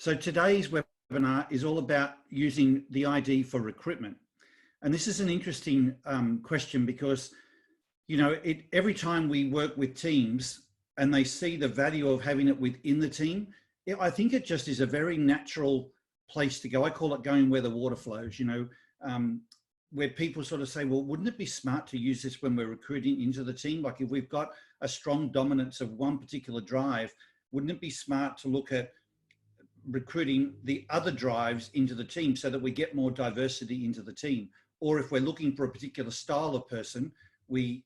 So today's webinar is all about using the ID for recruitment. And this is an interesting question because, you know, every time we work with teams and they see the value of having it within the team, I think it just is a very natural place to go. I call it going where the water flows, you know, where people sort of say, well, wouldn't it be smart to use this when we're recruiting into the team? Like if we've got a strong dominance of one particular drive, wouldn't it be smart to look at recruiting the other drives into the team so that we get more diversity into the team? Or if we're looking for a particular style of person, we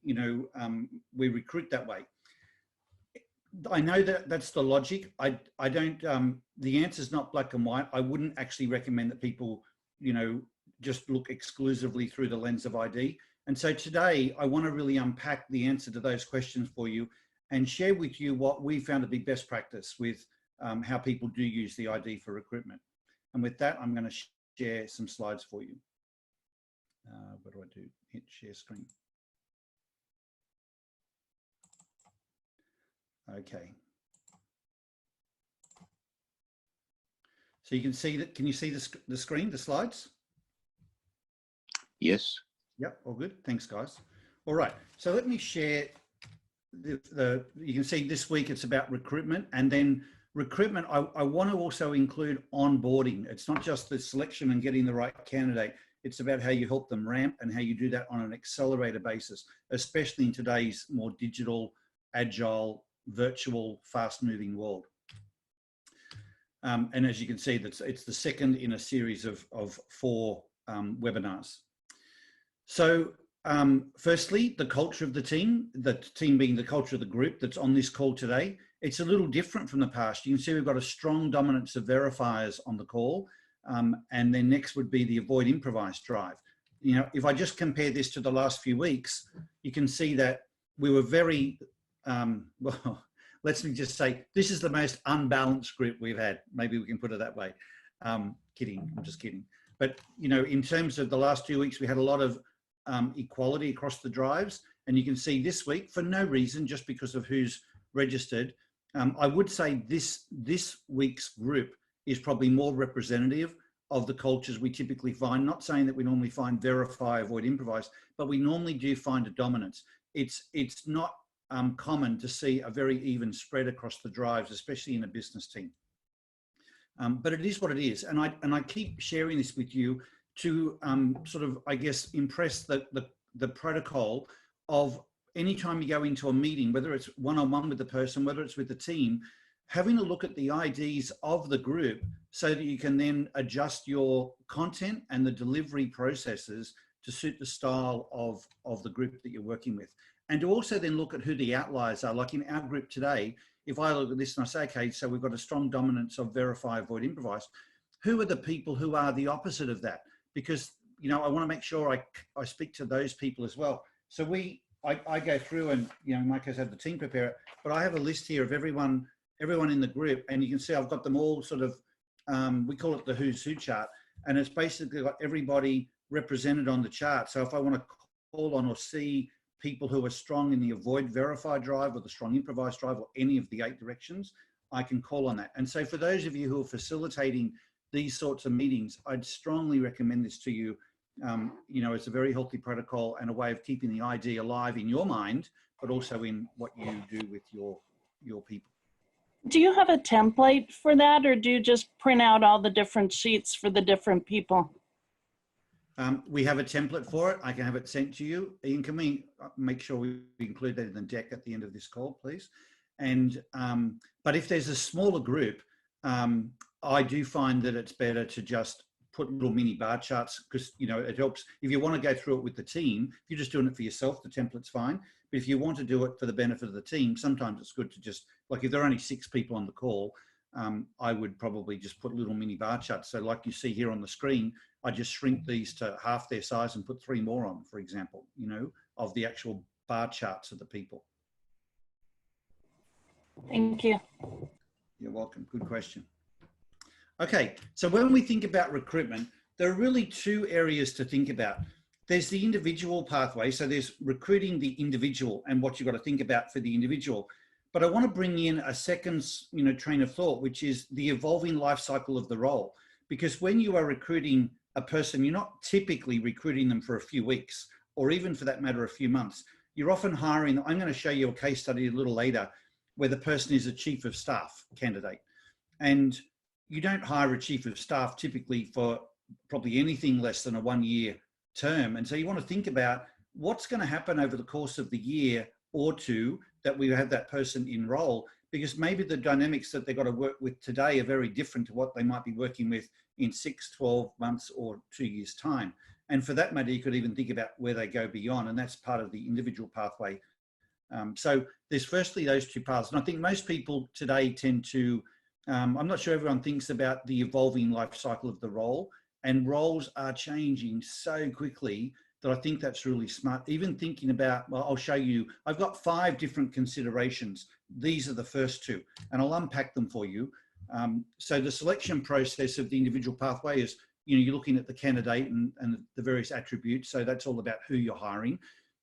recruit that way. I know that that's the logic. I don't, the answer is not black and white. I wouldn't actually recommend that people, you know, just look exclusively through the lens of ID. And so today I want to really unpack the answer to those questions for you and share with you what we found to be best practice with how people do use the ID for recruitment. And with that, I'm going to share some slides for you. What do I do? Hit share screen. Okay. So you can see that, can you see the screen, the slides? Yes. Yep, all good. Thanks, guys. All right, so let me share you can see this week it's about recruitment, and then recruitment, I want to also include onboarding. It's not just the selection and getting the right candidate. It's about how you help them ramp and how you do that on an accelerator basis, especially in today's more digital, agile, virtual, fast-moving world. And as you can see, it's the second in a series of 4 webinars. So firstly, the culture of the team being the culture of the group that's on this call today, it's a little different from the past. You can see we've got a strong dominance of verifiers on the call. And then next would be the avoid improvise drive. You know, if I just compare this to the last few weeks, you can see that we were very, well, let's just say this is the most unbalanced group we've had. Maybe we can put it that way. Kidding, I'm just kidding. But, you know, in terms of the last 2 weeks, we had a lot of equality across the drives. And you can see this week, for no reason, just because of who's registered, I would say this week's group is probably more representative of the cultures we typically find. Not saying that we normally find verify, avoid, improvise, but we normally do find a dominance. It's not common to see a very even spread across the drives, especially in a business team. But it is what it is. And I keep sharing this with you to sort of, I guess, impress the protocol of anytime you go into a meeting, whether it's one-on-one with the person, whether it's with the team, having a look at the IDs of the group so that you can then adjust your content and the delivery processes to suit the style of the group that you're working with. And to also then look at who the outliers are. Like in our group today, if I look at this and I say, okay, so we've got a strong dominance of verify, avoid, improvise, who are the people who are the opposite of that? Because, you know, I want to make sure I speak to those people as well. So I go through and, you know, Mike has had the team prepare it, but I have a list here of everyone in the group, and you can see I've got them all sort of, we call it the who's who chart, and it's basically got everybody represented on the chart. So if I want to call on or see people who are strong in the avoid verify drive or the strong improvise drive or any of the 8 directions, I can call on that. And so for those of you who are facilitating these sorts of meetings, I'd strongly recommend this to you. You know, it's a very healthy protocol and a way of keeping the ID alive in your mind, but also in what you do with your people. Do you have a template for that, or do you just print out all the different sheets for the different people? We have a template for it. I can have it sent to you. Ian, can we make sure we include that in the deck at the end of this call, please? And but if there's a smaller group, I do find that it's better to just put little mini bar charts, because, you know, it helps. If you want to go through it with the team, if you're just doing it for yourself, the template's fine. But if you want to do it for the benefit of the team, sometimes it's good to just, like if there are only 6 people on the call, I would probably just put little mini bar charts. So like you see here on the screen, I just shrink these to half their size and put 3 more on, for example, you know, of the actual bar charts of the people. Thank you. You're welcome. Good question. Okay, so when we think about recruitment, there are really 2 areas to think about. There's the individual pathway. So there's recruiting the individual and what you've got to think about for the individual. But I want to bring in a second, train of thought, which is the evolving life cycle of the role. Because when you are recruiting a person, you're not typically recruiting them for a few weeks, or even for that matter, a few months. You're often hiring. I'm going to show you a case study a little later where the person is a chief of staff candidate. And you don't hire a chief of staff typically for probably anything less than a 1-year term. And so you want to think about what's going to happen over the course of the year or two that we have that person in role, because maybe the dynamics that they've got to work with today are very different to what they might be working with in 6, 12 months or 2 years' time. And for that matter, you could even think about where they go beyond, and that's part of the individual pathway. So there's firstly those two paths. And I think most people today tend to, I'm not sure everyone thinks about the evolving life cycle of the role, and roles are changing so quickly that I think that's really smart. Even thinking about, well, I'll show you, I've got 5 different considerations. These are the first 2, and I'll unpack them for you. So the selection process of the individual pathway is, you're looking at the candidate and the various attributes. So that's all about who you're hiring.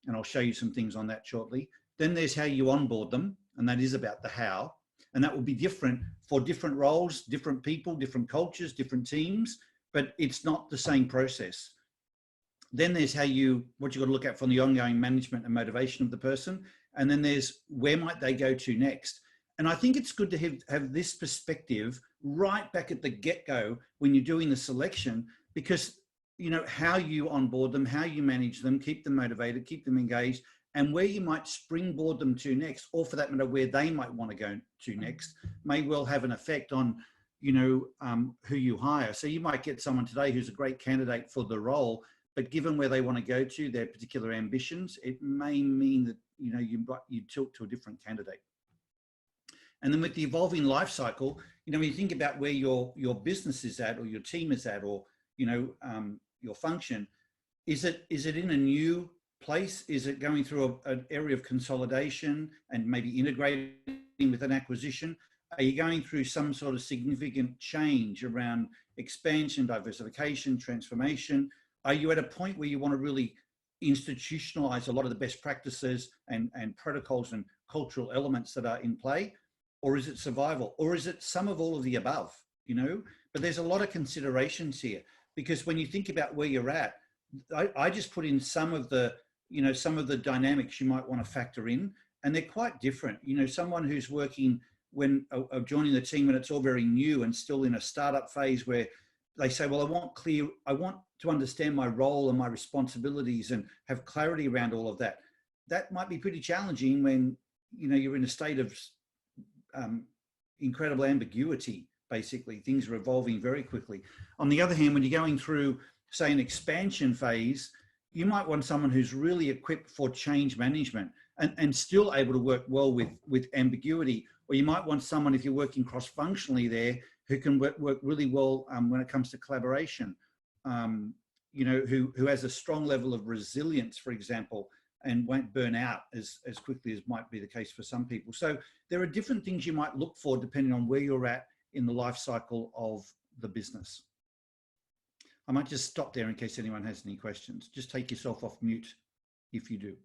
And I'll show you some things on that shortly. Then there's how you onboard them. And that is about the how. And that will be different for different roles, different people, different cultures, different teams, but it's not the same process. Then there's what you've got to look at from the ongoing management and motivation of the person. And then there's where might they go to next. And I think it's good to have this perspective right back at the get-go when you're doing the selection, because how you onboard them, how you manage them, keep them motivated, keep them engaged, and where you might springboard them to next, or for that matter, where they might want to go to next, may well have an effect on, who you hire. So you might get someone today who's a great candidate for the role, but given where they want to go to, their particular ambitions, it may mean that, you tilt to a different candidate. And then with the evolving life cycle, when you think about where your business is at, or your team is at, or, your function, is it in a new place? Is it going through an area of consolidation and maybe integrating with an acquisition? Are you going through some sort of significant change around expansion, diversification, transformation? Are you at a point where you want to really institutionalize a lot of the best practices and protocols and cultural elements that are in play? Or is it survival? Or is it some of all of the above, But there's a lot of considerations here, because when you think about where you're at, I just put in some of the dynamics you might want to factor in, and they're quite different. Someone who's working joining the team when it's all very new and still in a startup phase, where they say, well, I want to understand my role and my responsibilities and have clarity around all of that. That might be pretty challenging when, you're in a state of incredible ambiguity. Basically, things are evolving very quickly. On the other hand, when you're going through, say, an expansion phase, you might want someone who's really equipped for change management and still able to work well with ambiguity. Or you might want someone, if you're working cross-functionally there, who can work really well when it comes to collaboration, who has a strong level of resilience, for example, and won't burn out as quickly as might be the case for some people. So there are different things you might look for depending on where you're at in the life cycle of the business. I might just stop there in case anyone has any questions. Just take yourself off mute if you do.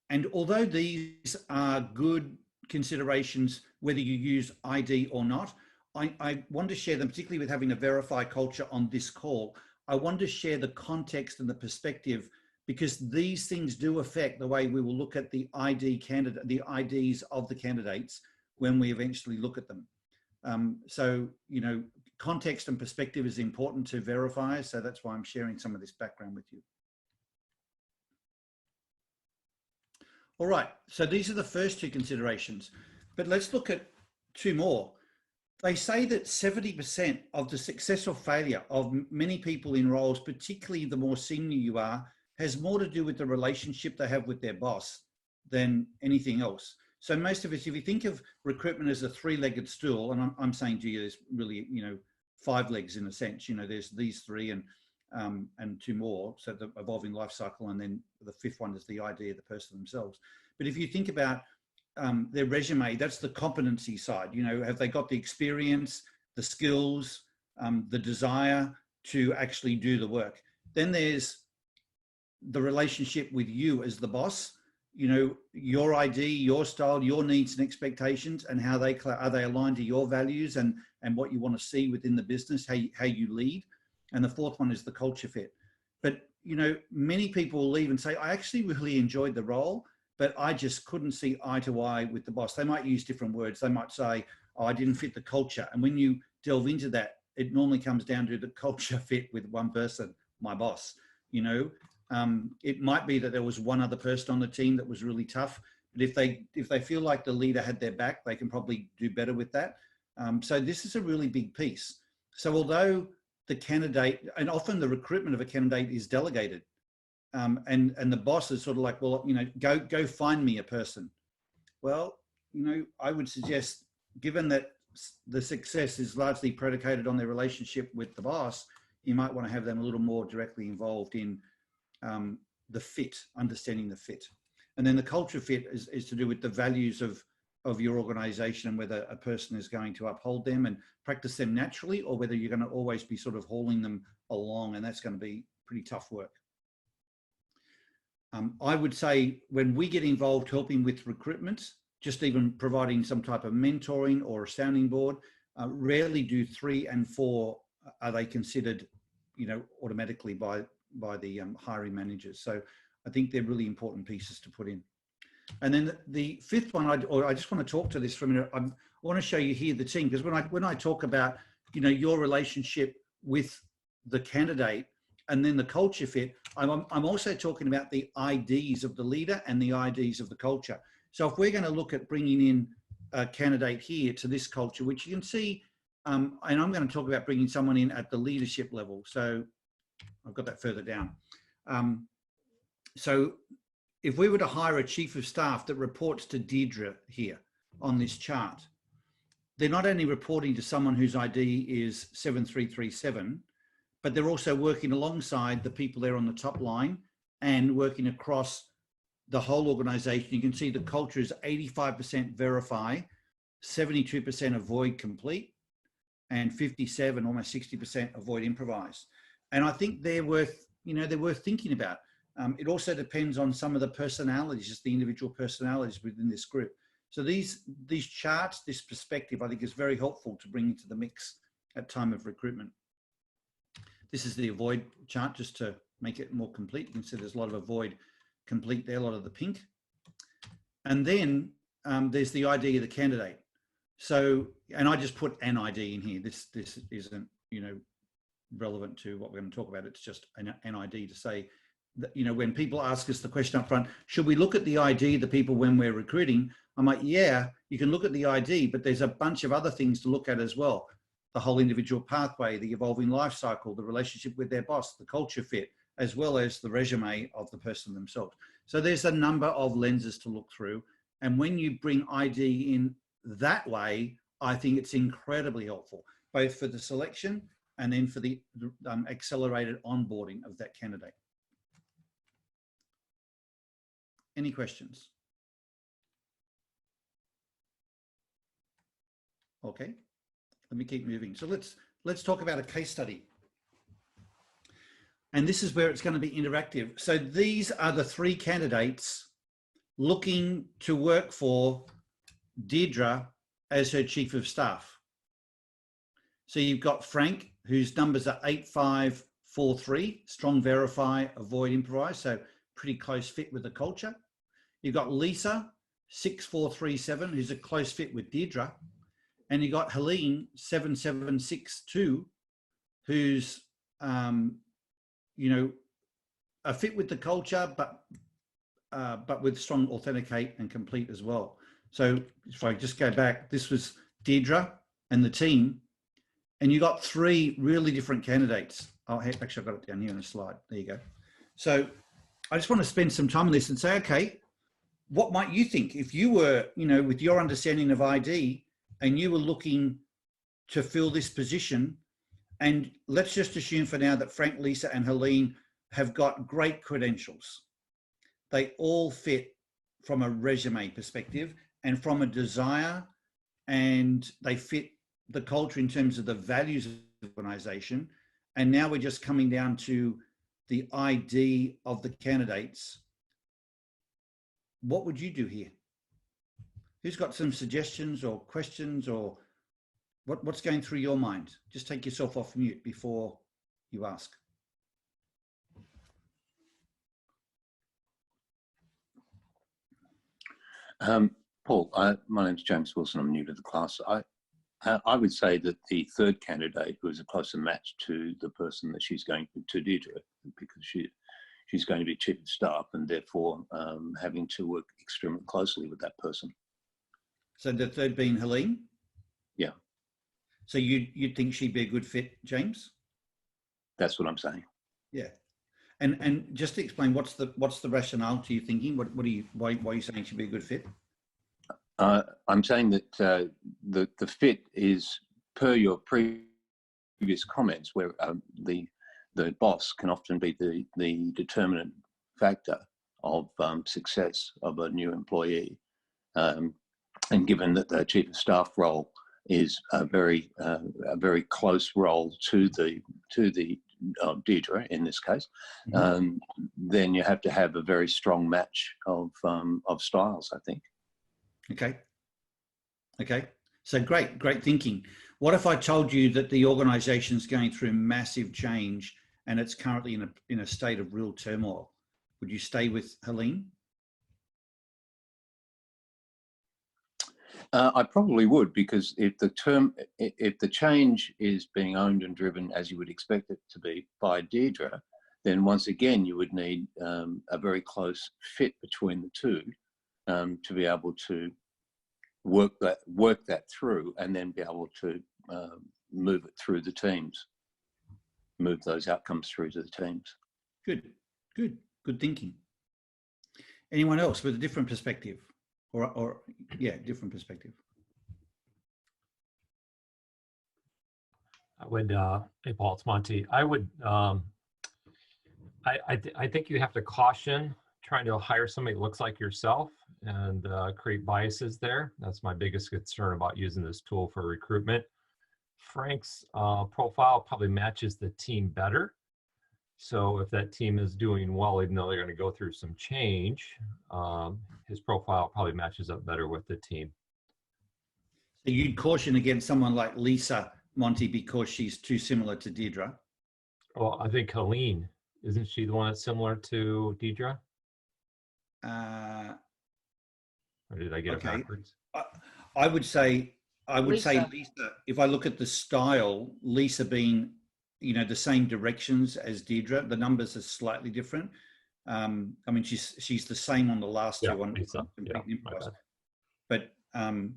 And although these are good considerations, whether you use ID or not, I want to share them, particularly with having a verify culture on this call. I want to share the context and the perspective, because these things do affect the way we will look at the IDs of the candidates when we eventually look at them. So, context and perspective is important to verify. So that's why I'm sharing some of this background with you. All right, so these are the first 2 considerations, but let's look at 2 more. They say that 70% of the success or failure of many people in roles, particularly the more senior you are, has more to do with the relationship they have with their boss than anything else. So most of us, if you think of recruitment as a 3-legged stool, and I'm saying to you, there's really, 5 legs in a sense, there's these 3 and 2 more. So the evolving life cycle, and then the 5th one is the idea of the person themselves. But if you think about their resume, that's the competency side. Have they got the experience, the skills, the desire to actually do the work? Then there's the relationship with you as the boss, you know, your ID, your style, your needs and expectations, and how are they aligned to your values and what you want to see within the business, how you lead. And the fourth one is the culture fit. But, you know, many people will leave and say, I actually really enjoyed the role, but I just couldn't see eye to eye with the boss. They might use different words. They might say, oh, I didn't fit the culture. And when you delve into that, it normally comes down to the culture fit with one person, my boss. You know, it might be that there was one other person on the team that was really tough, but if they feel like the leader had their back, they can probably do better with that. So this is a really big piece. So although the candidate, and often the recruitment of a candidate is delegated, and the boss is sort of like, well, you know, go find me a person. Well, you know, I would suggest, given that the success is largely predicated on their relationship with the boss, you might want to have them a little more directly involved in the fit, understanding the fit. And then the culture fit is to do with the values of your organization, and whether a person is going to uphold them and practice them naturally, or whether you're going to always be sort of hauling them along, and that's going to be pretty tough work. I would say when we get involved helping with recruitment, just even providing some type of mentoring or a sounding board, rarely do 3 and 4 are they considered, you know, automatically by the hiring managers. So I think they're really important pieces to put in. And then the fifth one, I just want to talk to this for a minute. I want to show you here the team, because when I talk about, you know, your relationship with the candidate and then the culture fit, I'm also talking about the IDs of the leader and the IDs of the culture. So if we're going to look at bringing in a candidate here to this culture, which you can see, and I'm going to talk about bringing someone in at the leadership level. So I've got that further down. So if we were to hire a chief of staff that reports to Deirdre here on this chart, they're not only reporting to someone whose ID is 7337, but they're also working alongside the people there on the top line and working across the whole organization. You can see the culture is 85% verify, 72% avoid complete, and 57, almost 60% avoid improvise. And I think they're worth, you know, they're worth thinking about. It also depends on some of the personalities, just the individual personalities within this group. So these charts, this perspective, I think is very helpful to bring into the mix at time of recruitment. This is the avoid chart, just to make it more complete. You can see there's a lot of avoid complete there, a lot of the pink. And then there's the ID of the candidate. So, and I just put an ID in here. This isn't, you know, relevant to what we're going to talk about. It's just an ID to say that, you know, when people ask us the question up front, should we look at the ID of the people when we're recruiting? I'm like, yeah, you can look at the ID, but there's a bunch of other things to look at as well. The whole individual pathway, the evolving life cycle, the relationship with their boss, the culture fit, as well as the resume of the person themselves. So there's a number of lenses to look through. And when you bring ID in that way, I think it's incredibly helpful, both for the selection and then for the accelerated onboarding of that candidate. Any questions? Okay, let me keep moving. So let's talk about a case study. And this is where it's going to be interactive. So these are the 3 candidates looking to work for Deirdre as her chief of staff. So you've got Frank, whose numbers are 8543, strong verify, avoid improvise, so pretty close fit with the culture. You've got Lisa, 6437, who's a close fit with Deirdre. And you got Helene, 7762, who's, you know, a fit with the culture, but with strong authenticate and complete as well. So if I just go back, this was Deirdre and the team, and you got 3 really different candidates. Oh, actually, I've got it down here on a slide. There you go. So I just want to spend some time on this and say, okay, what might you think if you were, you know, with your understanding of ID and you were looking to fill this position? And let's just assume for now that Frank, Lisa, and Helene have got great credentials. They all fit from a resume perspective and from a desire, and they fit the culture in terms of the values of the organization. And now we're just coming down to the ID of the candidates, what would you do here? Who's got some suggestions or questions, or what's going through your mind? Just take yourself off mute before you ask. Paul, my name's James Wilson. I'm new to the class. I would say that the third candidate was a closer match to the person that she's going to Deirdre, because she's going to be chief of staff and therefore having to work extremely closely with that person. So the third being Helene? Yeah. So you'd think she'd be a good fit, James? That's what I'm saying. Yeah. And just to explain, what's the rationale to you thinking? Why are you saying she'd be a good fit? I'm saying that the fit is per your previous comments, where the boss can often be the determinant factor of success of a new employee, and given that the chief of staff role is a very close role to the Deirdre in this case, then you have to have a very strong match of styles, I think. Okay. So great thinking. What if I told you that the organization's going through massive change and it's currently in a state of real turmoil? Would you stay with Helene? I probably would, because if the change is being owned and driven as you would expect it to be by Deirdre, then once again you would need a very close fit between the two to be able to work that through, and then be able to move it through the teams, move those outcomes through to the teams. Good thinking. Anyone else with a different perspective? Or different perspective. I would, hey Paul, it's Monty. I would, I think you have to caution trying to hire somebody that looks like yourself and create biases there. That's my biggest concern about using this tool for recruitment. Frank's profile probably matches the team better. So if that team is doing well, even though they're going to go through some change, his profile probably matches up better with the team. So you'd caution against someone like Lisa, Monty, because she's too similar to Deirdre? Well, I think Helene, isn't she the one that's similar to Deirdre? Or did I get it backwards? I would say Lisa. If I look at the style, Lisa being, the same directions as Deirdre, the numbers are slightly different. I mean, she's the same on the last two on Lisa. But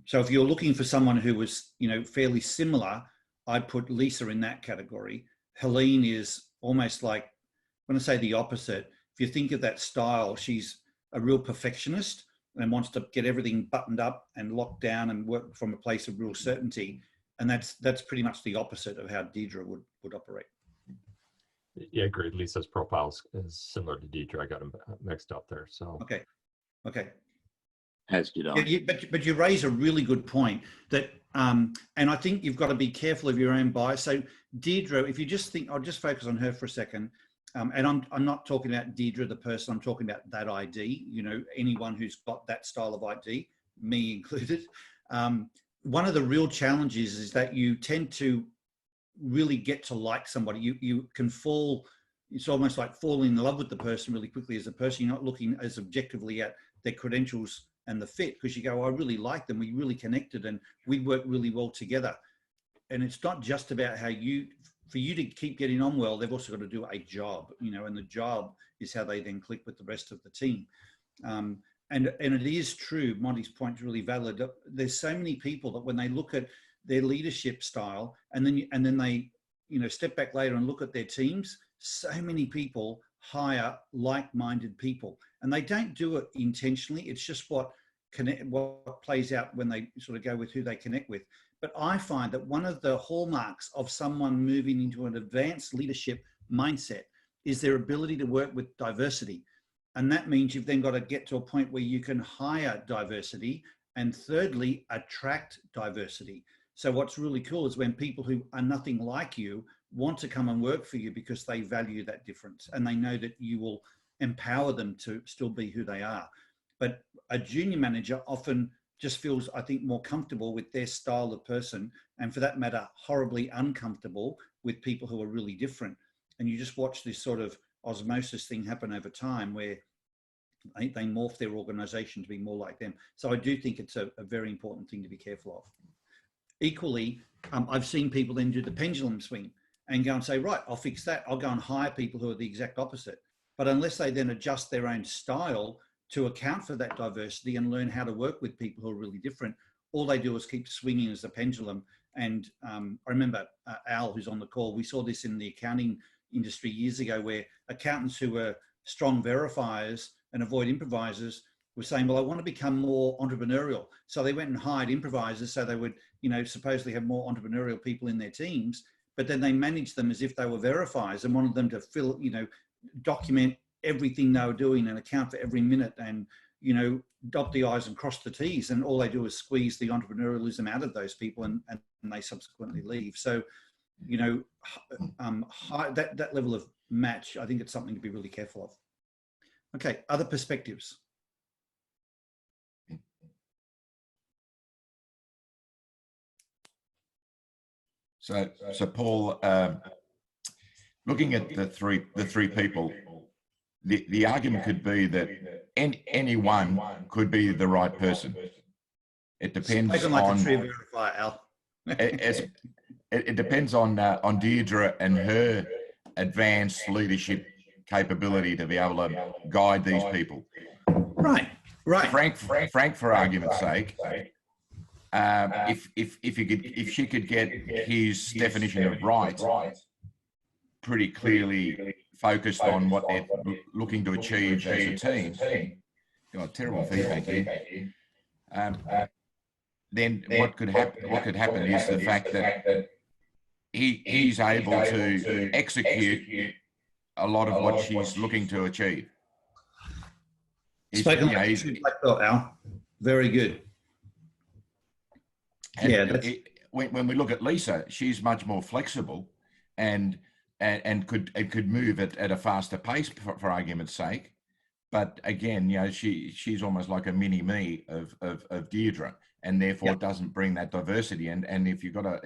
so if you're looking for someone who was, fairly similar, I'd put Lisa in that category. Helene is almost like, when I say the opposite, if you think of that style, she's a real perfectionist and wants to get everything buttoned up and locked down and work from a place of real certainty. And that's pretty much the opposite of how Deirdre would operate. Yeah, agreed. Lisa's profile is similar to Deirdre. I got them mixed up there. So okay. As did I. Yeah, but you raise a really good point that, and I think you've got to be careful of your own bias. So Deirdre, if you just think, I'll just focus on her for a second. And I'm not talking about Deirdre the person. I'm talking about that ID. Anyone who's got that style of ID, me included. One of the real challenges is that you tend to really get to like somebody. You can fall, it's almost like falling in love with the person really quickly as a person. You're not looking as objectively at their credentials and the fit, because you go, I really like them, we really connected and we work really well together. And it's not just about how for you to keep getting on well, they've also got to do a job, and the job is how they then click with the rest of the team. And it is true, Monty's point is really valid. There's so many people that when they look at their leadership style and then they, step back later and look at their teams, so many people hire like-minded people, and they don't do it intentionally. It's just what plays out when they sort of go with who they connect with. But I find that one of the hallmarks of someone moving into an advanced leadership mindset is their ability to work with diversity. And that means you've then got to get to a point where you can hire diversity, and thirdly, attract diversity. So what's really cool is when people who are nothing like you want to come and work for you because they value that difference and they know that you will empower them to still be who they are. But a junior manager often just feels, I think, more comfortable with their style of person, and for that matter, horribly uncomfortable with people who are really different. And you just watch this sort of osmosis thing happen over time where they morph their organization to be more like them. So I do think it's a very important thing to be careful of. Equally, I've seen people then do the pendulum swing and go and say, right, I'll fix that. I'll go and hire people who are the exact opposite. But unless they then adjust their own style to account for that diversity and learn how to work with people who are really different, all they do is keep swinging as a pendulum. And I remember Al, who's on the call, we saw this in the accounting industry years ago, where accountants who were strong verifiers and avoid improvisers were saying, well, I want to become more entrepreneurial. So they went and hired improvisers so they would, supposedly have more entrepreneurial people in their teams, but then they managed them as if they were verifiers and wanted them to document everything they were doing and account for every minute and, dot the I's and cross the T's. And all they do is squeeze the entrepreneurialism out of those people and they subsequently leave. So, that level of match, I think it's something to be really careful of. Okay, other perspectives. So Paul, looking at the three people, the argument could be that anyone could be the right person. It depends on. It depends on Deirdre and her advanced leadership capability to be able to guide these people. Right. Frank, for argument's sake, if she could get his definition of right pretty clearly focused on what they're looking to achieve as a team. God, terrible feedback here. Then what could happen is the fact that he's able to execute a lot of what she's looking to achieve. Spoken like black belt, Al. Very good. And when we look at Lisa, she's much more flexible and could move at a faster pace for argument's sake. But again, she's almost like a mini me of Deirdre, and therefore doesn't bring that diversity. And if you've got a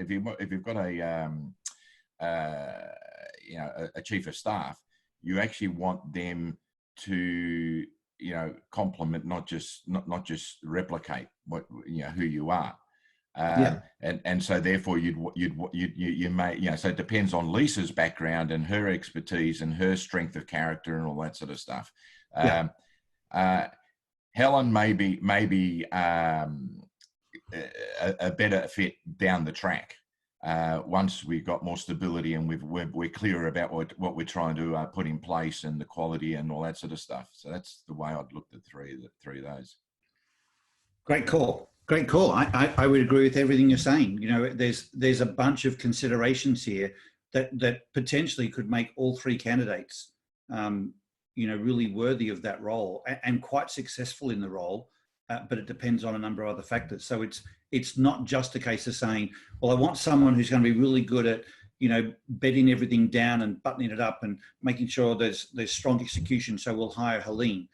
chief of staff, you actually want them to complement, not just replicate what who you are. And so therefore you may, so it depends on Lisa's background and her expertise and her strength of character and all that sort of stuff. Helen may be a better fit down the track once we've got more stability and we're clear about what we're trying to put in place and the quality and all that sort of stuff. So that's the way I'd look at three of those. Great call. I would agree with everything you're saying. There's a bunch of considerations here that potentially could make all three candidates, really worthy of that role and quite successful in the role. But it depends on a number of other factors. So it's not just a case of saying, well, I want someone who's going to be really good at, bedding everything down and buttoning it up and making sure there's strong execution. So we'll hire Helene.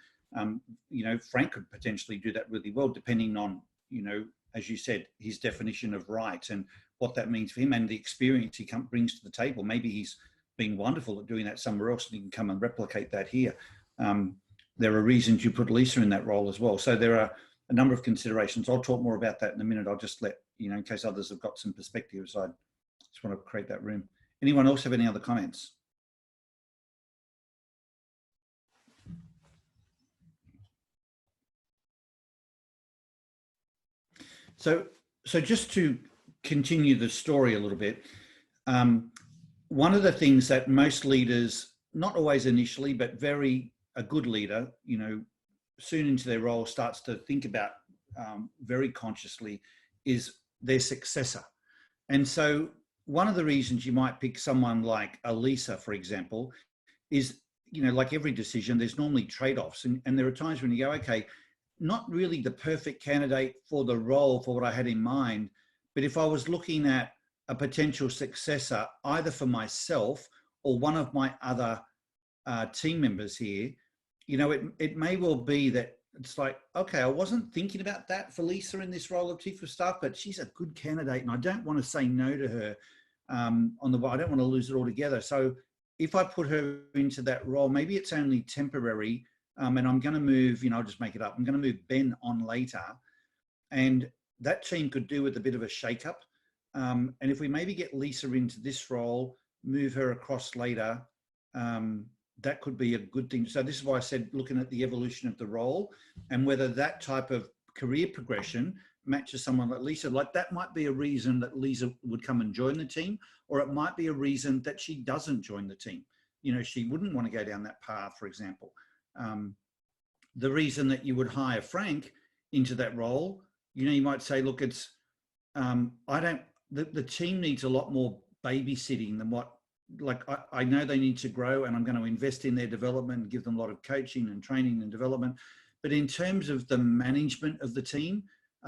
Frank could potentially do that really well, depending on, as you said, his definition of right and what that means for him and the experience he brings to the table. Maybe he's been wonderful at doing that somewhere else and he can come and replicate that here. There are reasons you put Lisa in that role as well. So there are a number of considerations. I'll talk more about that in a minute. I'll just let, in case others have got some perspectives, I just want to create that room. Anyone else have any other comments? So just to continue the story a little bit, one of the things that most leaders, not always initially, but a good leader, soon into their role starts to think about very consciously is their successor. And so one of the reasons you might pick someone like a Lisa, for example, is, like every decision, there's normally trade-offs. And there are times when you go, okay, not really the perfect candidate for the role for what I had in mind, but if I was looking at a potential successor, either for myself or one of my other team members here, you know, it may well be that it's like, okay, I wasn't thinking about that for Lisa in this role of chief of staff, but she's a good candidate and I don't want to say no to her on the way. I don't want to lose it altogether. So if I put her into that role, maybe it's only temporary, and I'm going to move, you know, I'll just make it up. I'm going to move Ben on later, and that team could do with a bit of a shake-up. And if we maybe get Lisa into this role, move her across later, that could be a good thing. So this is why I said looking at the evolution of the role and whether that type of career progression matches someone like Lisa. Like that might be a reason that Lisa would come and join the team, or it might be a reason that she doesn't join the team. You know, she wouldn't want to go down that path, for example. The reason that you would hire Frank into that role, you know, you might say, look, it's, the team needs a lot more babysitting than what, like, I know they need to grow and I'm going to invest in their development and give them a lot of coaching and training and development. But in terms of the management of the team,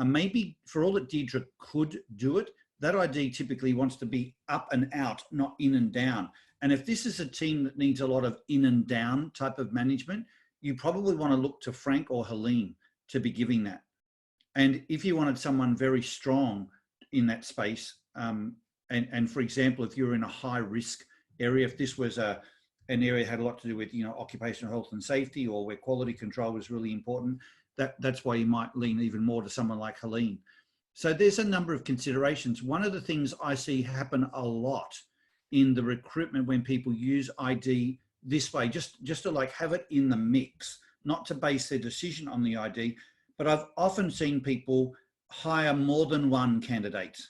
maybe for all that Deirdre could do it, that ID typically wants to be up and out, not in and down. And if this is a team that needs a lot of in and down type of management, you probably want to look to Frank or Helene to be giving that. And if you wanted someone very strong in that space, and for example, if you're in a high risk area, if this was an area that had a lot to do with, you know, occupational health and safety, or where quality control was really important, that's why you might lean even more to someone like Helene. So there's a number of considerations. One of the things I see happen a lot in the recruitment when people use ID this way, just to like have it in the mix, not to base their decision on the ID, but I've often seen people hire more than one candidate.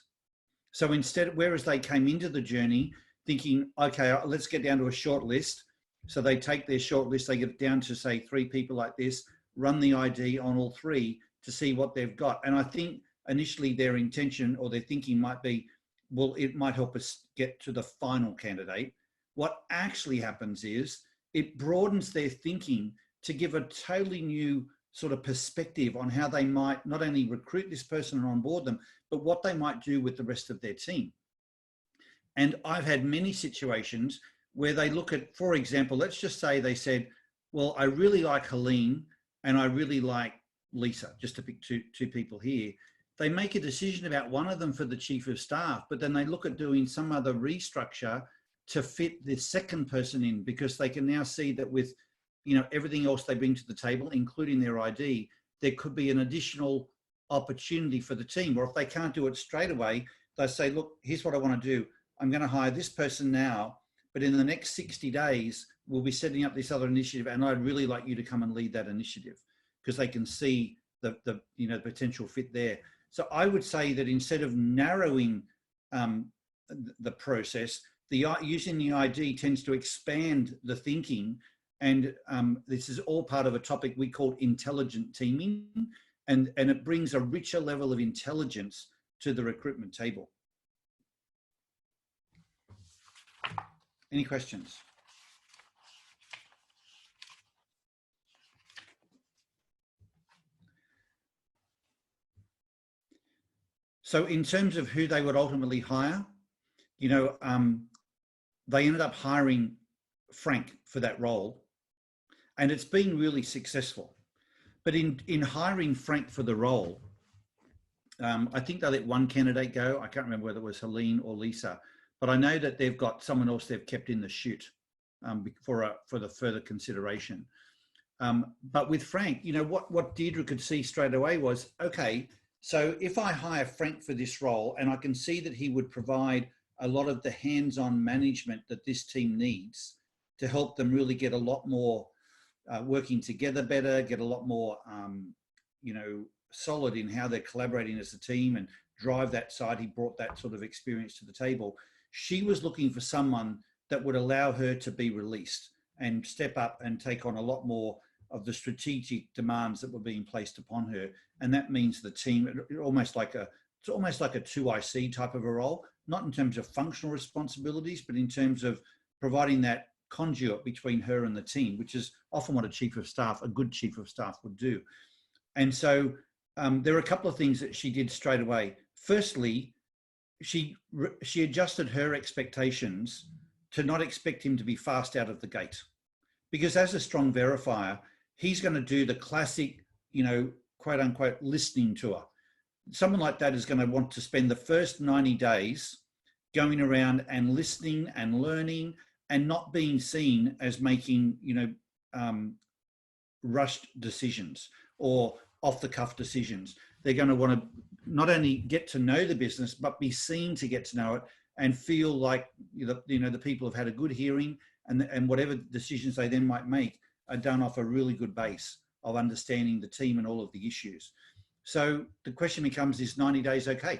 So instead, whereas they came into the journey thinking, okay, let's get down to a short list. So they take their short list, they get it down to say 3 people like this, run the ID on all 3 to see what they've got. And I think initially their intention or their thinking might be, well, it might help us get to the final candidate. What actually happens is it broadens their thinking to give a totally new sort of perspective on how they might not only recruit this person and onboard them, but what they might do with the rest of their team. And I've had many situations where they look at, for example, let's just say they said, well, I really like Helene and I really like Lisa, just to pick two people here. They make a decision about one of them for the chief of staff, but then they look at doing some other restructure to fit the second person in, because they can now see that with, you know, everything else they bring to the table, including their ID, there could be an additional opportunity for the team. Or if they can't do it straight away, they say, look, here's what I want to do. I'm going to hire this person now, but in the next 60 days, we'll be setting up this other initiative, and I'd really like you to come and lead that initiative, because they can see the you know, potential fit there. So I would say that instead of narrowing the process, using the ID tends to expand the thinking. And this is all part of a topic we call intelligent teaming, and it brings a richer level of intelligence to the recruitment table. Any questions? So in terms of who they would ultimately hire, you know, they ended up hiring Frank for that role, and it's been really successful. But in hiring Frank for the role, I think they let one candidate go. I can't remember whether it was Helene or Lisa, but I know that they've got someone else they've kept in the chute for the further consideration. But with Frank, you know, what Deirdre could see straight away was, okay, so if I hire Frank for this role and I can see that he would provide a lot of the hands-on management that this team needs to help them really get a lot more working together better, get a lot more, you know, solid in how they're collaborating as a team and drive that side. He brought that sort of experience to the table. She was looking for someone that would allow her to be released and step up and take on a lot more of the strategic demands that were being placed upon her. And that means the team, it's almost like a 2IC type of a role, not in terms of functional responsibilities, but in terms of providing that conduit between her and the team, which is often what a good chief of staff would do. And so there are a couple of things that she did straight away. Firstly, she adjusted her expectations to not expect him to be fast out of the gate, because as a strong verifier, he's going to do the classic, quote unquote, listening tour. Someone like that is going to want to spend the first 90 days going around and listening and learning and not being seen as making, rushed decisions or off the cuff decisions. They're going to want to not only get to know the business, but be seen to get to know it and feel like, the people have had a good hearing, and whatever decisions they then might make are done off a really good base of understanding the team and all of the issues. So the question becomes, is 90 days okay?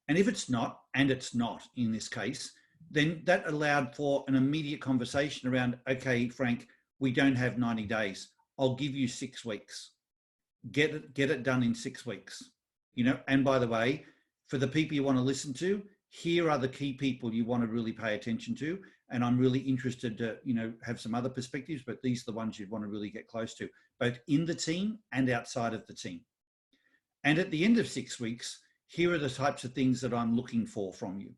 And if it's not, and it's not in this case, then that allowed for an immediate conversation around, okay, Frank, we don't have 90 days. I'll give you 6 weeks. Get it done in 6 weeks. And by the way, for the people you want to listen to, here are the key people you want to really pay attention to. And I'm really interested to, have some other perspectives, but these are the ones you'd want to really get close to, both in the team and outside of the team. And at the end of 6 weeks, here are the types of things that I'm looking for from you.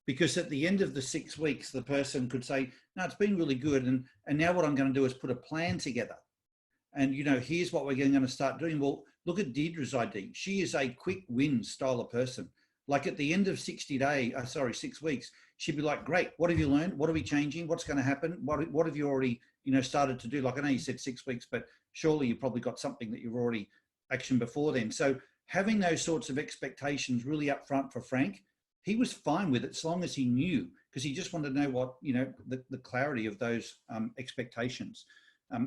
Because at the end of the 6 weeks, the person could say, no, it's been really good. And now what I'm going to do is put a plan together. And, here's what we're going to start doing. Well, look at Deirdre's ID. She is a quick win style of person. Like at the end of 6 weeks, she'd be like, great, what have you learned? What are we changing? What's going to happen? What have you already, started to do? Like, I know you said 6 weeks, but surely you've probably got something that you've already actioned before then. So having those sorts of expectations really up front for Frank, he was fine with it as long as he knew, because he just wanted to know what, the clarity of those expectations.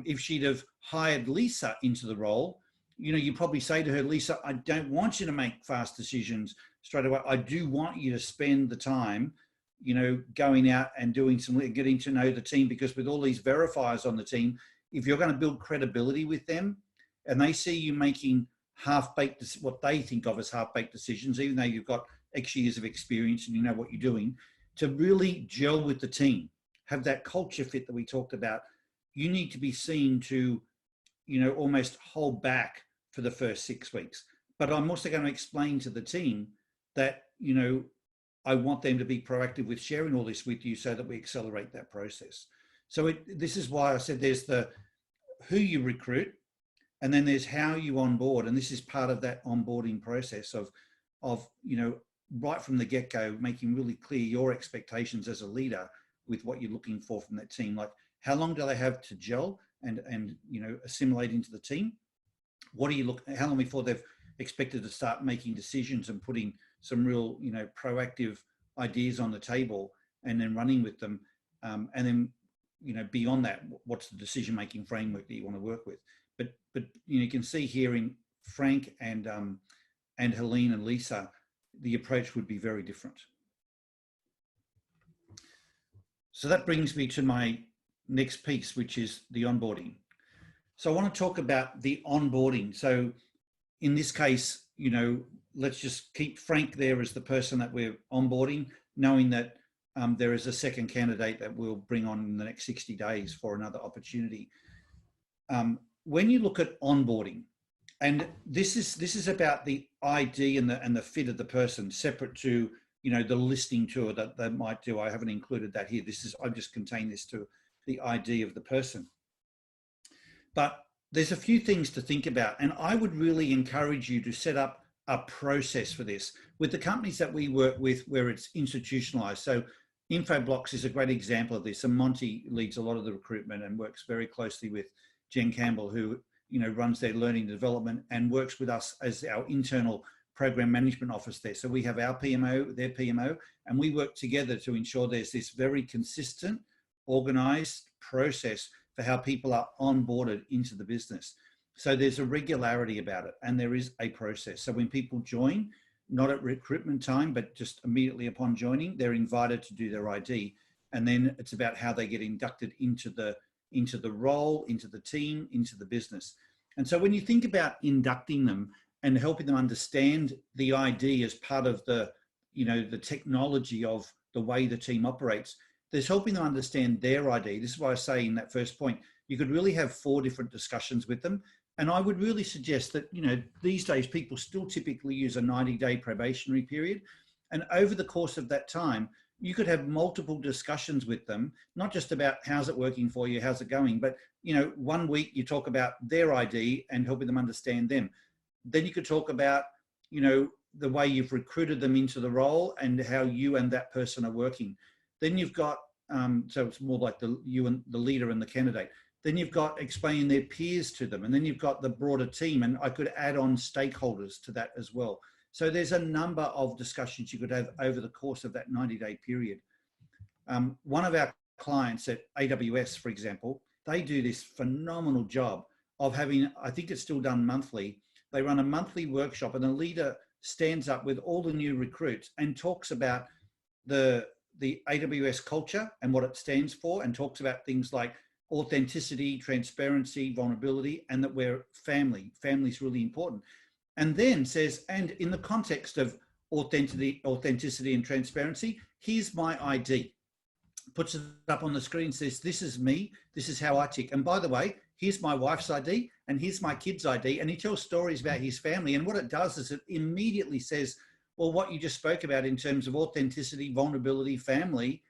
If she'd have hired Lisa into the role, you probably say to her, Lisa, I don't want you to make fast decisions straight away. I do want you to spend the time, going out and doing getting to know the team, because with all these verifiers on the team, if you're going to build credibility with them and they see you making half-baked, what they think of as half-baked decisions, even though you've got X years of experience and you know what you're doing, to really gel with the team, have that culture fit that we talked about, you need to be seen to, almost hold back for the first 6 weeks. But I'm also going to explain to the team that, I want them to be proactive with sharing all this with you so that we accelerate that process. So this is why I said there's the who you recruit, and then there's how you onboard. And this is part of that onboarding process of right from the get-go, making really clear your expectations as a leader with what you're looking for from that team. Like, how long do they have to gel and assimilate into the team? How long before they've expected to start making decisions and putting some real, proactive ideas on the table and then running with them? And then, beyond that, what's the decision-making framework that you want to work with? But you can see here in Frank and Helene and Lisa, the approach would be very different. So that brings me to my next piece, which is the onboarding. So I want to talk about the onboarding. So in this case, let's just keep Frank there as the person that we're onboarding, knowing that there is a second candidate that we'll bring on in the next 60 days for another opportunity. When you look at onboarding, and this is about the ID and the fit of the person, separate to the listening tour that they might do. I haven't included that here. I've just contained this to the ID of the person. But there's a few things to think about, and I would really encourage you to set up a process for this with the companies that we work with where it's institutionalized. So Infoblox is a great example of this, and Monty leads a lot of the recruitment and works very closely with Jen Campbell, who runs their learning and development and works with us as our internal program management office there. So we have our PMO, their PMO, and we work together to ensure there's this very consistent, organized process for how people are onboarded into the business. So there's a regularity about it, and there is a process. So when people join, not at recruitment time, but just immediately upon joining, they're invited to do their ID. And then it's about how they get inducted into the role, into the team, into the business. And so when you think about inducting them and helping them understand the ID as part of the technology of the way the team operates, there's helping them understand their ID. This is why I say in that first point, you could really have 4 different discussions with them. And I would really suggest that, these days people still typically use a 90-day probationary period. And over the course of that time, you could have multiple discussions with them, not just about how's it working for you, how's it going, but, you know, one week you talk about their ID and helping them understand them. Then you could talk about, you know, the way you've recruited them into the role and how you and that person are working. Then you've got, so it's more like you and the leader and the candidate. Then you've got explaining their peers to them. And then you've got the broader team. And I could add on stakeholders to that as well. So there's a number of discussions you could have over the course of that 90-day period. One of our clients at AWS, for example, they do this phenomenal job of having, I think it's still done monthly. They run a monthly workshop and the leader stands up with all the new recruits and talks about the AWS culture and what it stands for, and talks about things like authenticity, transparency, vulnerability, and that we're family. Family is really important. And then says, and in the context of authenticity and transparency, here's my ID. Puts it up on the screen, says, this is me, this is how I tick. And by the way, here's my wife's ID, and here's my kid's ID. And he tells stories about his family. And what it does is it immediately says, well, what you just spoke about in terms of authenticity, vulnerability, family,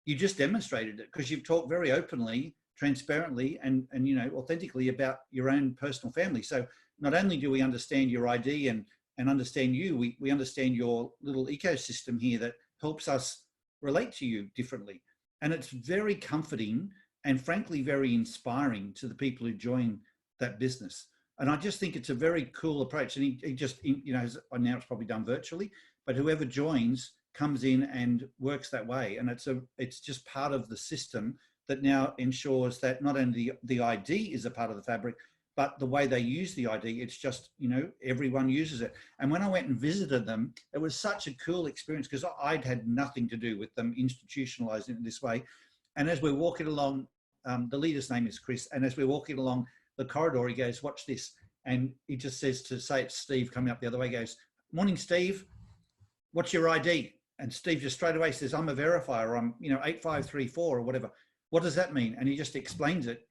you just demonstrated it because you've talked very openly, transparently, and you know, authentically about your own personal family. So not only do we understand your ID and understand you, we understand your little ecosystem here that helps us relate to you differently. And it's very comforting and frankly, very inspiring to the people who join that business. And I just think it's a very cool approach. And he just, you know, now it's probably done virtually, but whoever joins comes in and works that way. And it's just part of the system that now ensures that not only the ID is a part of the fabric, but the way they use the ID, it's just, you know, everyone uses it. And when I went and visited them, it was such a cool experience because I'd had nothing to do with them institutionalizing it this way. And as we're walking along, the leader's name is Chris, and as we're walking along the corridor, he goes, watch this. And he just says, to say it's Steve coming up the other way, goes, morning, Steve, what's your ID? And Steve just straight away says, I'm a verifier, I'm, you know, 8534 or whatever. What does that mean? And he just explains it.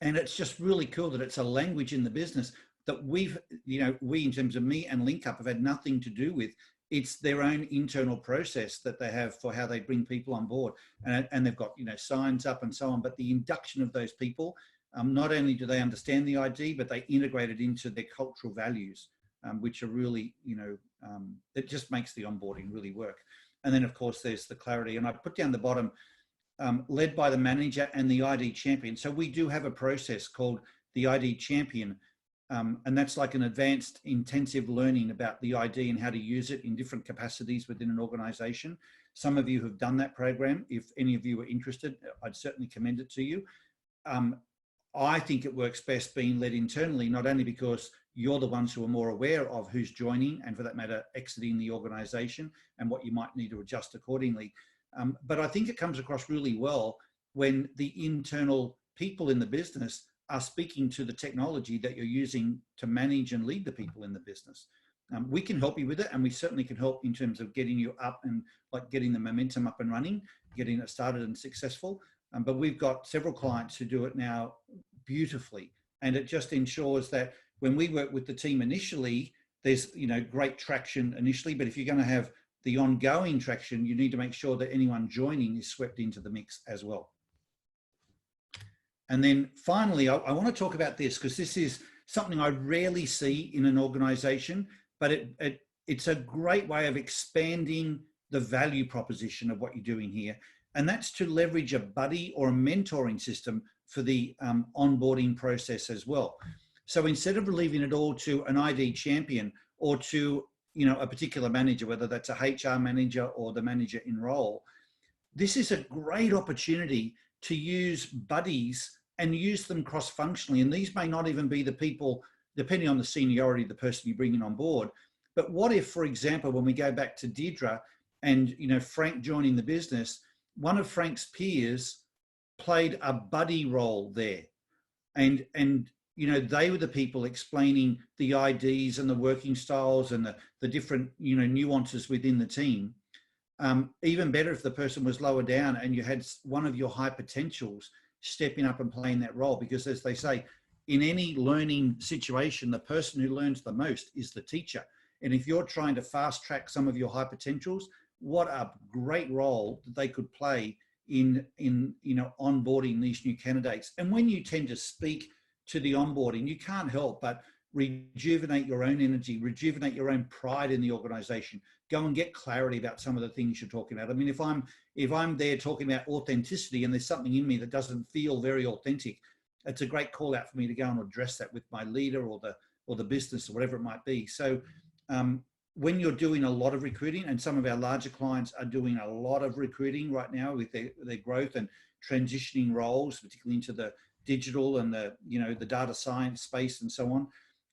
And it's just really cool that it's a language in the business that we've, you know, we in terms of me and LinkUp have had nothing to do with. It's their own internal process that they have for how they bring people on board. And they've got, you know, signs up and so on. But the induction of those people, not only do they understand the ID, but they integrate it into their cultural values, which are really, you know, it just makes the onboarding really work. And then, of course, there's the clarity. And I put down the bottom, led by the manager and the ID champion. So we do have a process called the ID champion. And that's like an advanced intensive learning about the ID and how to use it in different capacities within an organization. Some of you have done that program. If any of you are interested, I'd certainly commend it to you. I think it works best being led internally, not only because you're the ones who are more aware of who's joining and, for that matter, exiting the organization and what you might need to adjust accordingly. But I think it comes across really well when the internal people in the business are speaking to the technology that you're using to manage and lead the people in the business. We can help you with it, and we certainly can help in terms of getting you up and like getting the momentum up and running, getting it started and successful. But we've got several clients who do it now beautifully, and it just ensures that when we work with the team initially, there's, you know, great traction initially, but if you're going to have the ongoing traction, you need to make sure that anyone joining is swept into the mix as well. And then finally, I want to talk about this because this is something I rarely see in an organization, but it's a great way of expanding the value proposition of what you're doing here. And that's to leverage a buddy or a mentoring system for the onboarding process as well. So instead of leaving it all to an ID champion or to, you know, a particular manager, whether that's a HR manager or the manager in role, this is a great opportunity to use buddies and use them cross-functionally. And these may not even be the people, depending on the seniority of the person you bring in on board. But what if, for example, when we go back to Deirdre and, you know, Frank joining the business, one of Frank's peers played a buddy role there. And you know, they were the people explaining the IDs and the working styles and the different, you know, nuances within the team. Even better if the person was lower down and you had one of your high potentials stepping up and playing that role, because as they say, in any learning situation, the person who learns the most is the teacher. And if you're trying to fast track some of your high potentials, what a great role that they could play in onboarding these new candidates. And when you tend to speak to the onboarding, you can't help but rejuvenate your own energy, rejuvenate your own pride in the organization. Go and get clarity about some of the things you're talking about. I mean, if I'm there talking about authenticity and there's something in me that doesn't feel very authentic, it's a great call out for me to go and address that with my leader or the business or whatever it might be. So when you're doing a lot of recruiting, and some of our larger clients are doing a lot of recruiting right now with their growth and transitioning roles, particularly into the digital and the data science space and so on,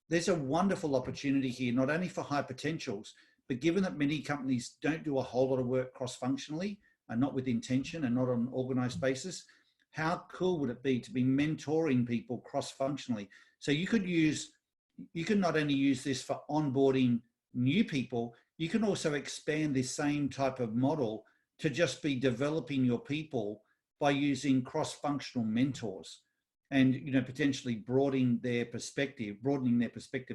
there's a wonderful opportunity here, not only for high potentials, but given that many companies don't do a whole lot of work cross-functionally and not with intention and not on an organized basis, how cool would it be to be mentoring people cross-functionally? So you can not only use this for onboarding new people, you can also expand this same type of model to just be developing your people by using cross-functional mentors and potentially broadening their perspective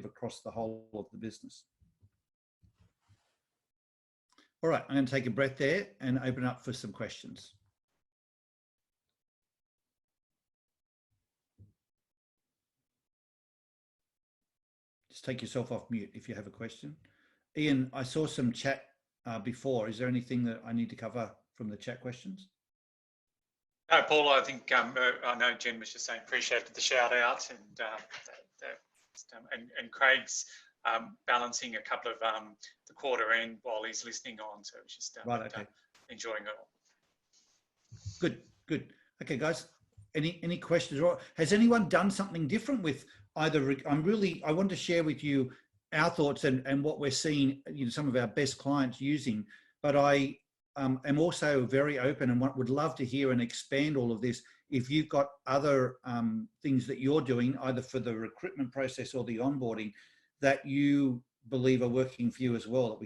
across the whole of the business. All right, I'm going to take a breath there and open up for some questions. Just take yourself off mute if you have a question. Ian, I saw some chat before. Is there anything that I need to cover from the chat questions? No, Paul, I think I know Jen was just saying appreciated the shout out and Craig's balancing a couple of the quarter end while he's listening on. So it's just right, okay. Enjoying it all. Good. Okay, guys, any questions? Or has anyone done something different with either? I want to share with you our thoughts and what we're seeing, some of our best clients using, but I am also very open and would love to hear and expand all of this. If you've got other things that you're doing, either for the recruitment process or the onboarding, that you believe are working for you as well, that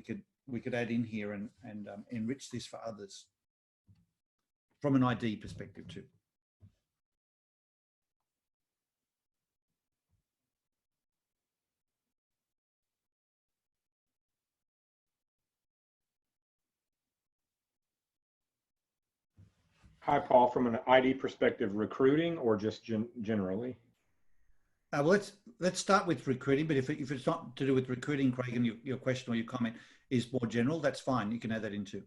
we could add in here and enrich this for others from an ID perspective too. Hi, Paul, from an ID perspective, recruiting or just generally? Well, let's start with recruiting, but if it's not to do with recruiting, Craig, and your question or your comment is more general, that's fine. You can add that in too.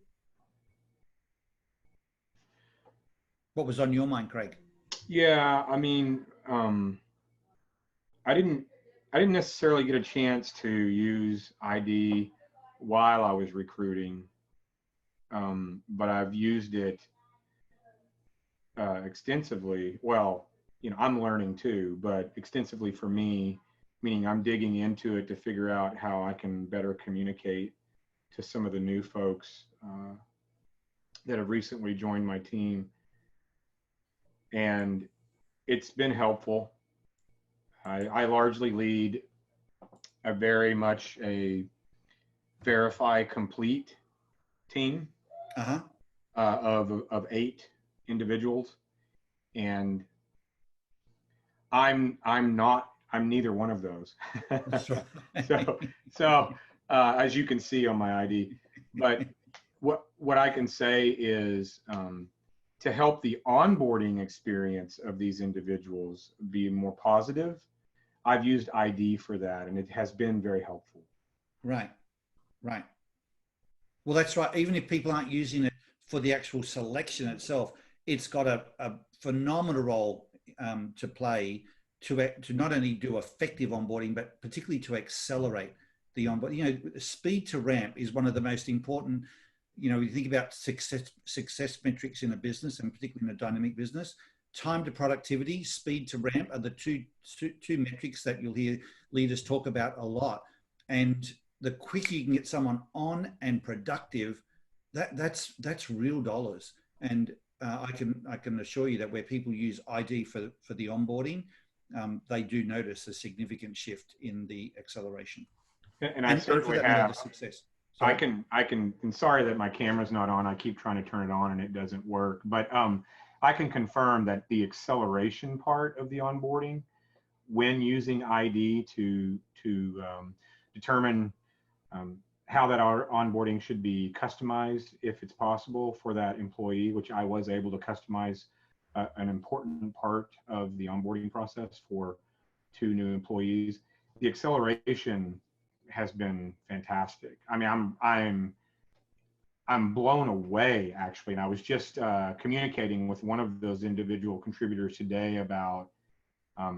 What was on your mind, Craig? Yeah, I mean, I didn't necessarily get a chance to use ID while I was recruiting, but I've used it extensively. Well, I'm learning too, but extensively for me, meaning I'm digging into it to figure out how I can better communicate to some of the new folks that have recently joined my team. And it's been helpful. I largely lead a very much a verify complete team of 8 individuals, and I'm neither one of those. That's right. so as you can see on my ID, but what I can say is to help the onboarding experience of these individuals be more positive, I've used ID for that, and it has been very helpful. Right. Well, that's right. Even if people aren't using it for the actual selection itself, it's got a phenomenal role to play to not only do effective onboarding, but particularly to accelerate the onboarding. Speed to ramp is one of the most important. You think about success metrics in a business, and particularly in a dynamic business. Time to productivity, speed to ramp are the two metrics that you'll hear leaders talk about a lot. And the quicker you can get someone on and productive, that's real dollars. And I can assure you that where people use ID for the onboarding, they do notice a significant shift in the acceleration. And I certainly have the success. I can, and sorry that my camera's not on. I keep trying to turn it on and it doesn't work. But I can confirm that the acceleration part of the onboarding, when using ID to determine how that our onboarding should be customized if it's possible for that employee, which I was able to customize an important part of the onboarding process for 2 new employees. The acceleration has been fantastic. I mean, I'm blown away, actually. And I was just communicating with one of those individual contributors today about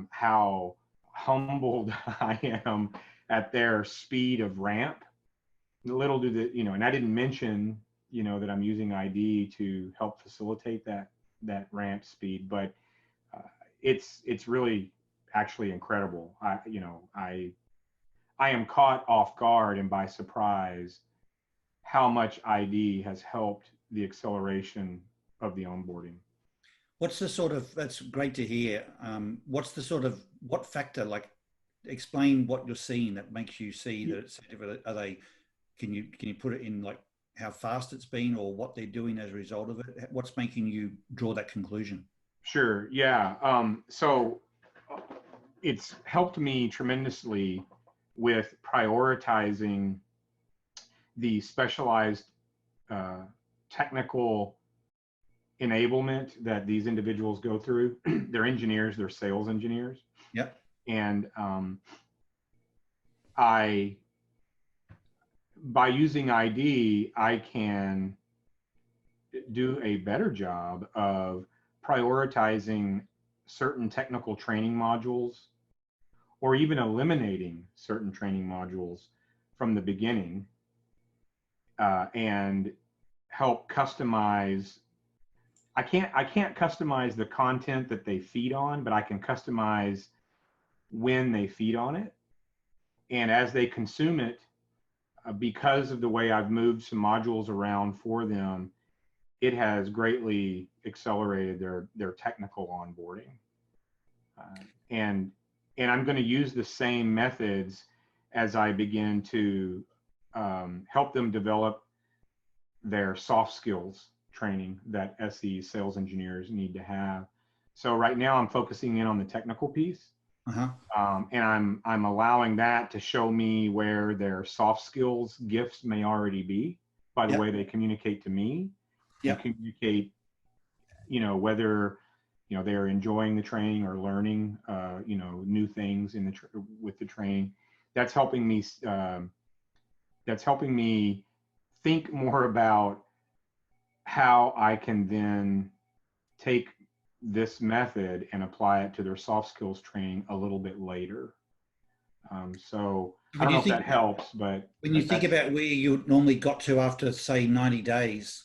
how humbled I am at their speed of ramp. Little do the, and I didn't mention, that I'm using ID to help facilitate that ramp speed, but it's really actually incredible. I am caught off guard and by surprise how much ID has helped the acceleration of the onboarding. What's the sort of, that's great to hear. What's the sort of, what factor, like explain what you're seeing that makes you see that it's, are they, can you put it in like how fast it's been or what they're doing as a result of it? What's making you draw that conclusion? Sure. Yeah. So it's helped me tremendously with prioritizing the specialized technical enablement that these individuals go through. They're engineers, they're sales engineers. Yep. And by using ID, I can do a better job of prioritizing certain technical training modules or even eliminating certain training modules from the beginning and help customize. I can't customize the content that they feed on, but I can customize when they feed on it. And as they consume it, because of the way I've moved some modules around for them, it has greatly accelerated their technical onboarding. And I'm going to use the same methods as I begin to help them develop their soft skills training that SE sales engineers need to have. So right now I'm focusing in on the technical piece. And I'm allowing that to show me where their soft skills gifts may already be by the way they communicate to me. Communicate, whether they're enjoying the training or learning new things in with the training. That's helping me think more about how I can then take this method and apply it to their soft skills training a little bit later. So I don't know if that helps, but when you think about where you normally got to after, say, 90 days,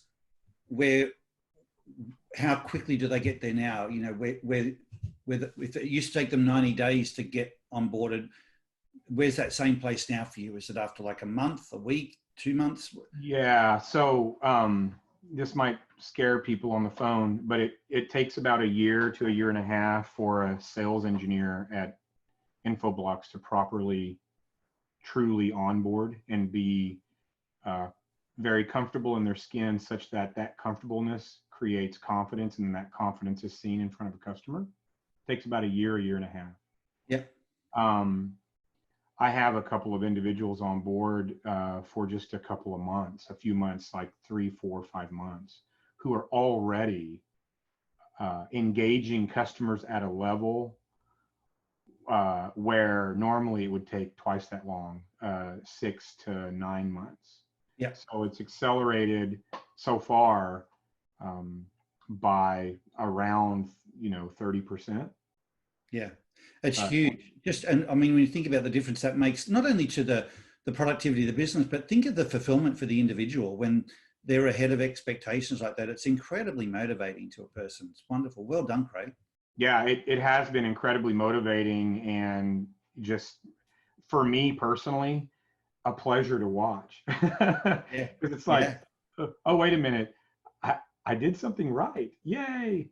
how quickly do they get there now? If it used to take them 90 days to get onboarded, where's that same place now for you? Is it after like a month, a week, 2 months? Yeah. So this might scare people on the phone, but it takes about a year to a year and a half for a sales engineer at Infoblox to properly, truly onboard and be very comfortable in their skin, such that that comfortableness creates confidence, and that confidence is seen in front of a customer. It takes about a year and a half. Yep. I have a couple of individuals on board for just a couple of months, a few months, like 3, 4, 5 months, who are already engaging customers at a level where normally it would take twice that long, 6 to 9 months. Yeah. So it's accelerated so far by around 30%. Yeah, it's huge. And I mean, when you think about the difference that makes, not only to the productivity of the business, but think of the fulfillment for the individual when they're ahead of expectations like that. It's incredibly motivating to a person. It's wonderful. Well done, Craig. Yeah, it has been incredibly motivating, and just for me personally, a pleasure to watch. Because it's like, oh, wait a minute, I did something right. Yay.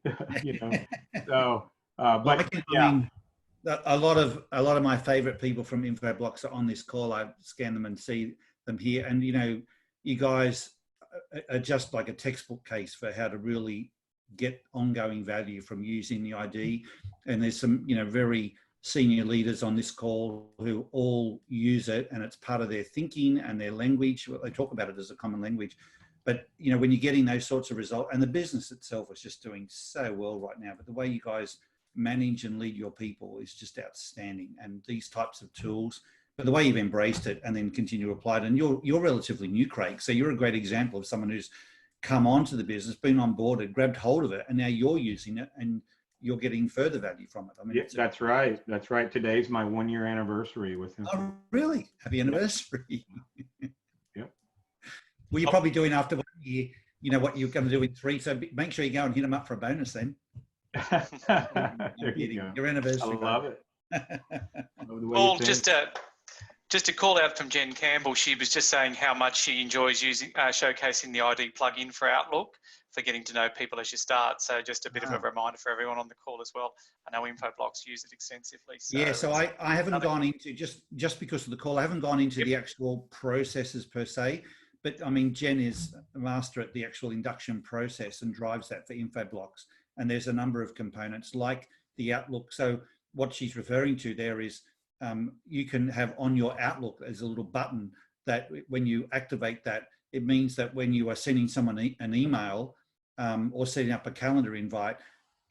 So but I mean, a lot of my favorite people from Infoblox are on this call. I scan them and see them here, and you guys are just like a textbook case for how to really get ongoing value from using the ID. And there's some very senior leaders on this call who all use it, and it's part of their thinking and their language. They talk about it as a common language. But, you know, when you're getting those sorts of results, and the business itself is just doing so well right now, but the way you guys manage and lead your people is just outstanding. And these types of tools, but the way you've embraced it and then continue to apply it, and you're relatively new, Craig, so you're a great example of someone who's come onto the business, been onboarded, grabbed hold of it, and now you're using it and you're getting further value from it. I mean, yeah, that's right. That's right. Today's my 1-year anniversary with him. Oh, really? Happy anniversary. Yep. Well, you're probably doing after 1 year, you know, what you're going to do in 3. So make sure you go and hit them up for a bonus then. There you go. Your anniversary. I love it. Paul, just a call out from Jen Campbell. She was just saying how much she enjoys using showcasing the ID plugin for Outlook for getting to know people as you start. So just a bit of a reminder for everyone on the call as well. I know Infoblox use it extensively. So yeah, so I haven't gone into, just because of the call, I haven't gone into the actual processes per se, but I mean, Jen is a master at the actual induction process and drives that for Infoblox. And there's a number of components like the Outlook. So what she's referring to there is you can have on your Outlook as a little button that when you activate that, it means that when you are sending someone an email or setting up a calendar invite,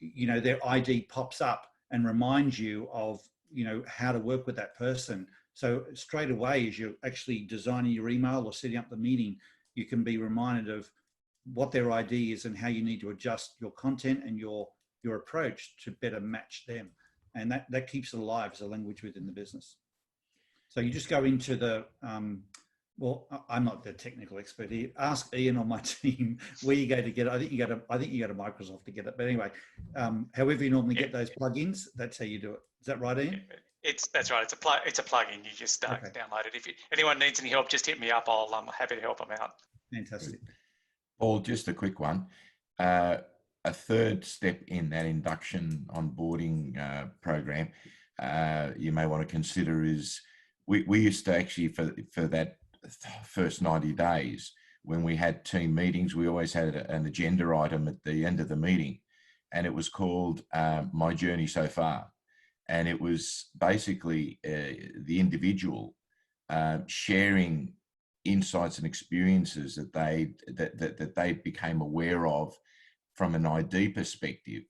you know, their ID pops up and reminds you of, you know, how to work with that person. So straight away, as you're actually designing your email or setting up the meeting, you can be reminded of what their ID is and how you need to adjust your content and your approach to better match them. And that keeps it alive as a language within the business. So you just go into the, well, I'm not the technical expert here. Ask Ian on my team where you go to get it. I think you go to Microsoft to get it. But anyway, however you normally get those plugins, that's how you do it. Is that right, Ian? That's right. It's a plugin. You just download it. If anyone needs any help, just hit me up. I'm happy to help them out. Fantastic. Paul, just a quick one. A third step in that induction onboarding program you may want to consider is we used to actually, for that first 90 days, when we had team meetings, we always had an agenda item at the end of the meeting, and it was called My Journey So Far. And it was basically the individual sharing insights and experiences that they became aware of from an ID perspective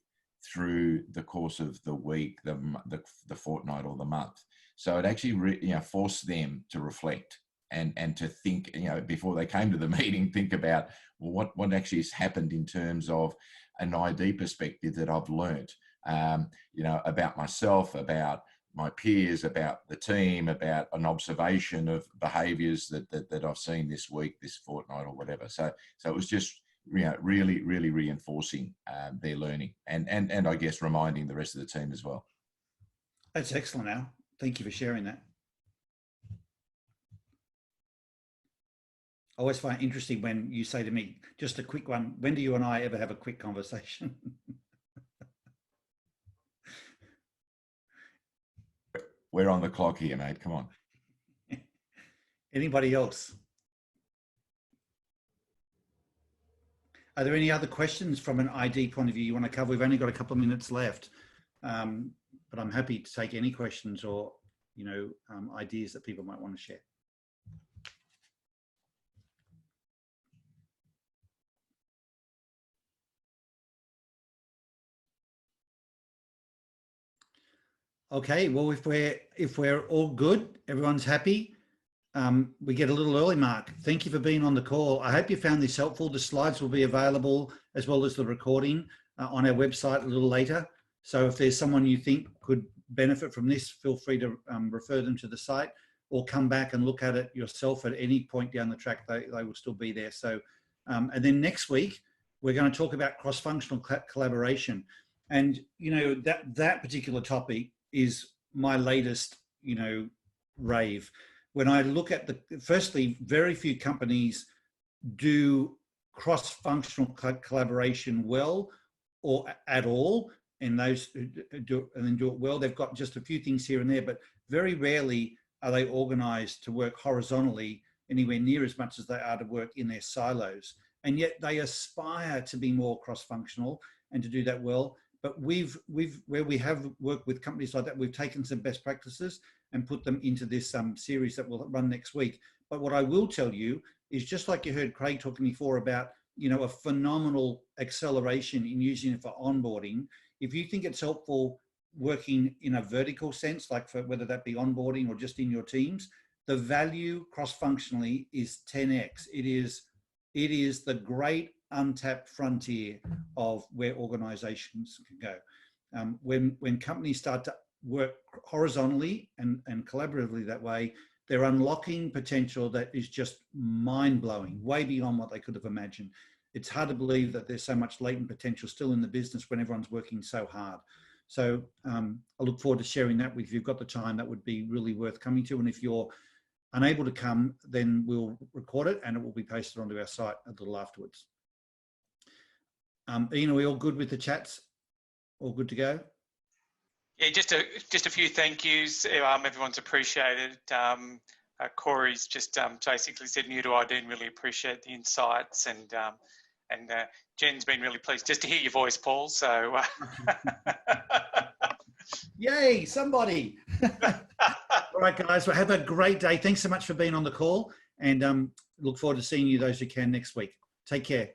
through the course of the week, the fortnight, or the month. So it actually forced them to reflect and to think, you know, before they came to the meeting, think about, well, what actually has happened in terms of an ID perspective that I've learnt, you know, about myself, about my peers, about the team, about an observation of behaviours that I've seen this week, this fortnight, or whatever. So it was just, you know, really reinforcing their learning and I guess reminding the rest of the team as well. That's excellent, Al. Thank you for sharing that. I always find it interesting when you say to me, just a quick one, when do you and I ever have a quick conversation? We're on the clock here, mate. Come on. Anybody else? Are there any other questions from an ID point of view you want to cover? We've only got a couple of minutes left, but I'm happy to take any questions or, you know, ideas that people might want to share. Okay, well, if we're all good, everyone's happy. We get a little early, Mark. Thank you for being on the call. I hope you found this helpful. The slides will be available as well as the recording on our website a little later. So if there's someone you think could benefit from this, feel free to refer them to the site or come back and look at it yourself at any point down the track. They will still be there. So, and then next week, we're going to talk about cross-functional collaboration. And, you know, that particular topic is my latest, you know, rave. When I look at firstly, very few companies do cross-functional collaboration well or at all, and those who do it well, they've got just a few things here and there, but very rarely are they organized to work horizontally anywhere near as much as they are to work in their silos. And yet they aspire to be more cross-functional and to do that well. but where we have worked with companies like that, we've taken some best practices and put them into this series that will run next week. But what I will tell you is, just like you heard Craig talking before about, you know, a phenomenal acceleration in using it for onboarding. If you think it's helpful working in a vertical sense, like for whether that be onboarding or just in your teams, the value cross-functionally is 10x. It is the great untapped frontier of where organizations can go. When companies start to work horizontally and collaboratively that way, they're unlocking potential that is just mind-blowing, way beyond what they could have imagined. It's hard to believe that there's so much latent potential still in the business when everyone's working so hard. So I look forward to sharing that with you. If you've got the time, that would be really worth coming to. And if you're unable to come, then we'll record it and it will be posted onto our site a little afterwards. Ian, are we all good with the chats? All good to go? Yeah, just a few thank yous. Everyone's appreciated. Corey's just basically said, new to ID, and really appreciate the insights. And Jen's been really pleased just to hear your voice, Paul. So, yay, somebody! All right, guys. Well, have a great day. Thanks so much for being on the call, and look forward to seeing you, those who can, next week. Take care.